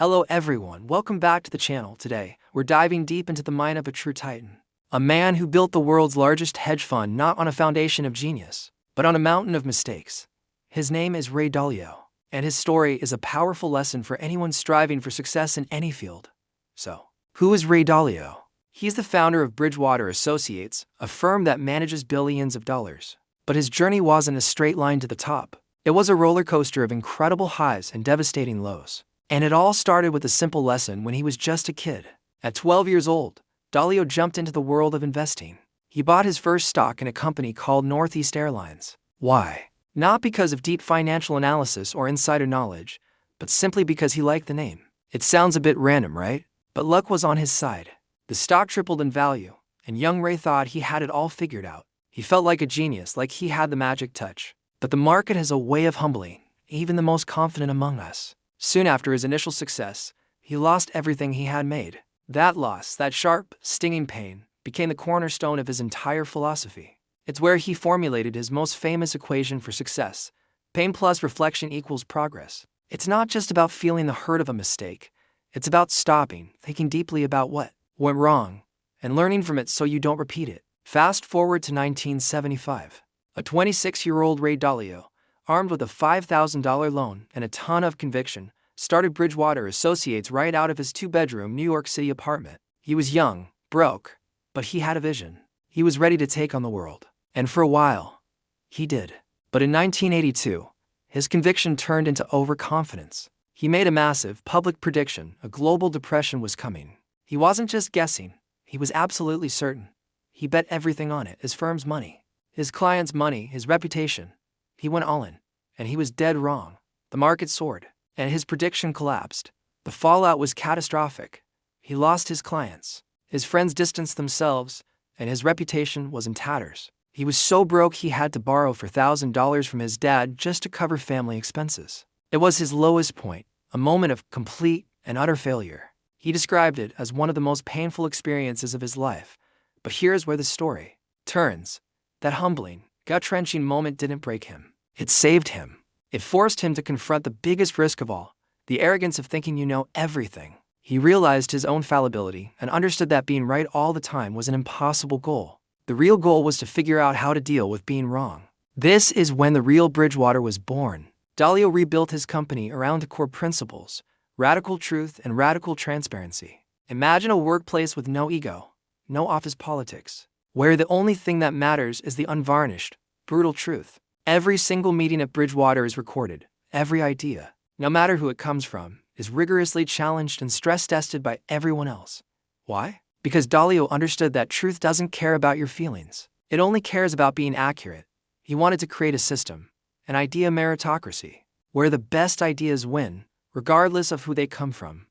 Hello everyone, welcome back to the channel. Today, we're diving deep into the mind of a true titan. A man who built the world's largest hedge fund not on a foundation of genius, but on a mountain of mistakes. His name is Ray Dalio, and his story is a powerful lesson for anyone striving for success in any field. So, who is Ray Dalio? He's the founder of Bridgewater Associates, a firm that manages billions of dollars. But his journey wasn't a straight line to the top. It was a roller coaster of incredible highs and devastating lows. And it all started with a simple lesson when he was just a kid. At 12 years old, Dalio jumped into the world of investing. He bought his first stock in a company called Northeast Airlines. Why? Not because of deep financial analysis or insider knowledge, but simply because he liked the name. It sounds a bit random, right? But luck was on his side. The stock tripled in value, and young Ray thought he had it all figured out. He felt like a genius, like he had the magic touch. But the market has a way of humbling even the most confident among us. Soon after his initial success, he lost everything he had made. That loss, that sharp, stinging pain, became the cornerstone of his entire philosophy. It's where he formulated his most famous equation for success: pain plus reflection equals progress. It's not just about feeling the hurt of a mistake. It's about stopping, thinking deeply about what went wrong, and learning from it so you don't repeat it. Fast forward to 1975. A 26-year-old Ray Dalio, armed with a $5,000 loan and a ton of conviction, started Bridgewater Associates right out of his two-bedroom New York City apartment. He was young, broke, but he had a vision. He was ready to take on the world. And for a while, he did. But in 1982, his conviction turned into overconfidence. He made a massive public prediction: a global depression was coming. He wasn't just guessing, he was absolutely certain. He bet everything on it: his firm's money, his clients' money, his reputation. He went all in, and he was dead wrong. The market soared, and his prediction collapsed. The fallout was catastrophic. He lost his clients, his friends distanced themselves, and his reputation was in tatters. He was so broke he had to borrow $4,000 from his dad just to cover family expenses. It was his lowest point, a moment of complete and utter failure. He described it as one of the most painful experiences of his life. But here's where the story turns. That humbling, gut-wrenching moment didn't break him. It saved him. It forced him to confront the biggest risk of all: the arrogance of thinking you know everything. He realized his own fallibility and understood that being right all the time was an impossible goal. The real goal was to figure out how to deal with being wrong. This is when the real Bridgewater was born. Dalio rebuilt his company around the core principles: radical truth and radical transparency. Imagine a workplace with no ego, no office politics, where the only thing that matters is the unvarnished, brutal truth. Every single meeting at Bridgewater is recorded. Every idea, no matter who it comes from, is rigorously challenged and stress-tested by everyone else. Why? Because Dalio understood that truth doesn't care about your feelings. It only cares about being accurate. He wanted to create a system, an idea meritocracy, where the best ideas win, regardless of who they come from.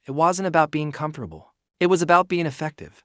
It wasn't about being comfortable. It was about being effective.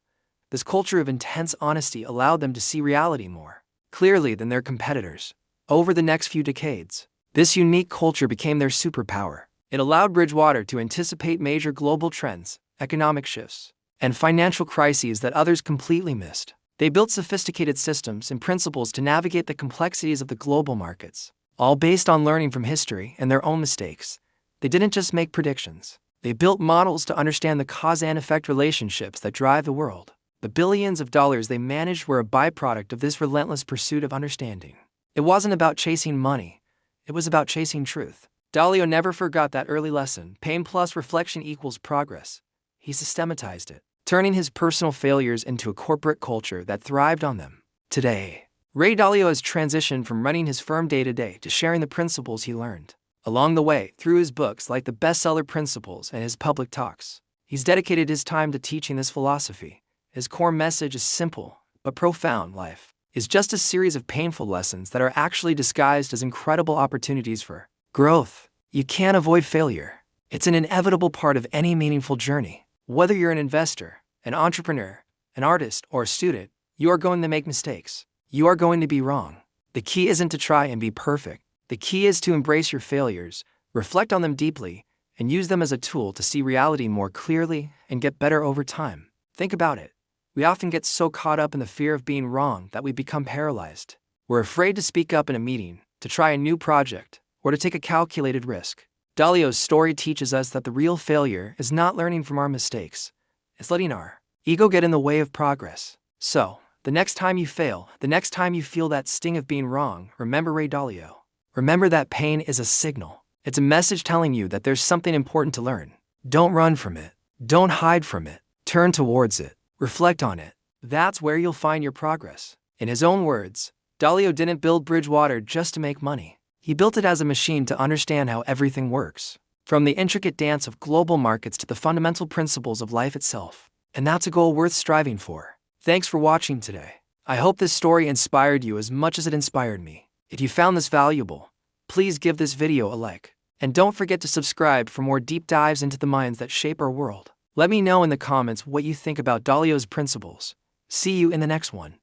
This culture of intense honesty allowed them to see reality more clearly than their competitors. Over the next few decades, this unique culture became their superpower. It allowed Bridgewater to anticipate major global trends, economic shifts, and financial crises that others completely missed. They built sophisticated systems and principles to navigate the complexities of the global markets, all based on learning from history and their own mistakes. They didn't just make predictions. They built models to understand the cause and effect relationships that drive the world. The billions of dollars they managed were a byproduct of this relentless pursuit of understanding. It wasn't about chasing money. It was about chasing truth. Dalio never forgot that early lesson: pain plus reflection equals progress. He systematized it, turning his personal failures into a corporate culture that thrived on them. Today, Ray Dalio has transitioned from running his firm day-to-day to sharing the principles he learned along the way through his books like the bestseller Principles and his public talks. He's dedicated his time to teaching this philosophy. His core message is simple but profound: life is just a series of painful lessons that are actually disguised as incredible opportunities for growth. You can't avoid failure. It's an inevitable part of any meaningful journey. Whether you're an investor, an entrepreneur, an artist, or a student, you are going to make mistakes. You are going to be wrong. The key isn't to try and be perfect. The key is to embrace your failures, reflect on them deeply, and use them as a tool to see reality more clearly and get better over time. Think about it. We often get so caught up in the fear of being wrong that we become paralyzed. We're afraid to speak up in a meeting, to try a new project, or to take a calculated risk. Dalio's story teaches us that the real failure is not learning from our mistakes. It's letting our ego get in the way of progress. So, the next time you fail, the next time you feel that sting of being wrong, remember Ray Dalio. Remember that pain is a signal. It's a message telling you that there's something important to learn. Don't run from it. Don't hide from it. Turn towards it. Reflect on it. That's where you'll find your progress. In his own words, Dalio didn't build Bridgewater just to make money. He built it as a machine to understand how everything works, from the intricate dance of global markets to the fundamental principles of life itself. And that's a goal worth striving for. Thanks for watching today. I hope this story inspired you as much as it inspired me. If you found this valuable, please give this video a like. And don't forget to subscribe for more deep dives into the minds that shape our world. Let me know in the comments what you think about Dalio's principles. See you in the next one.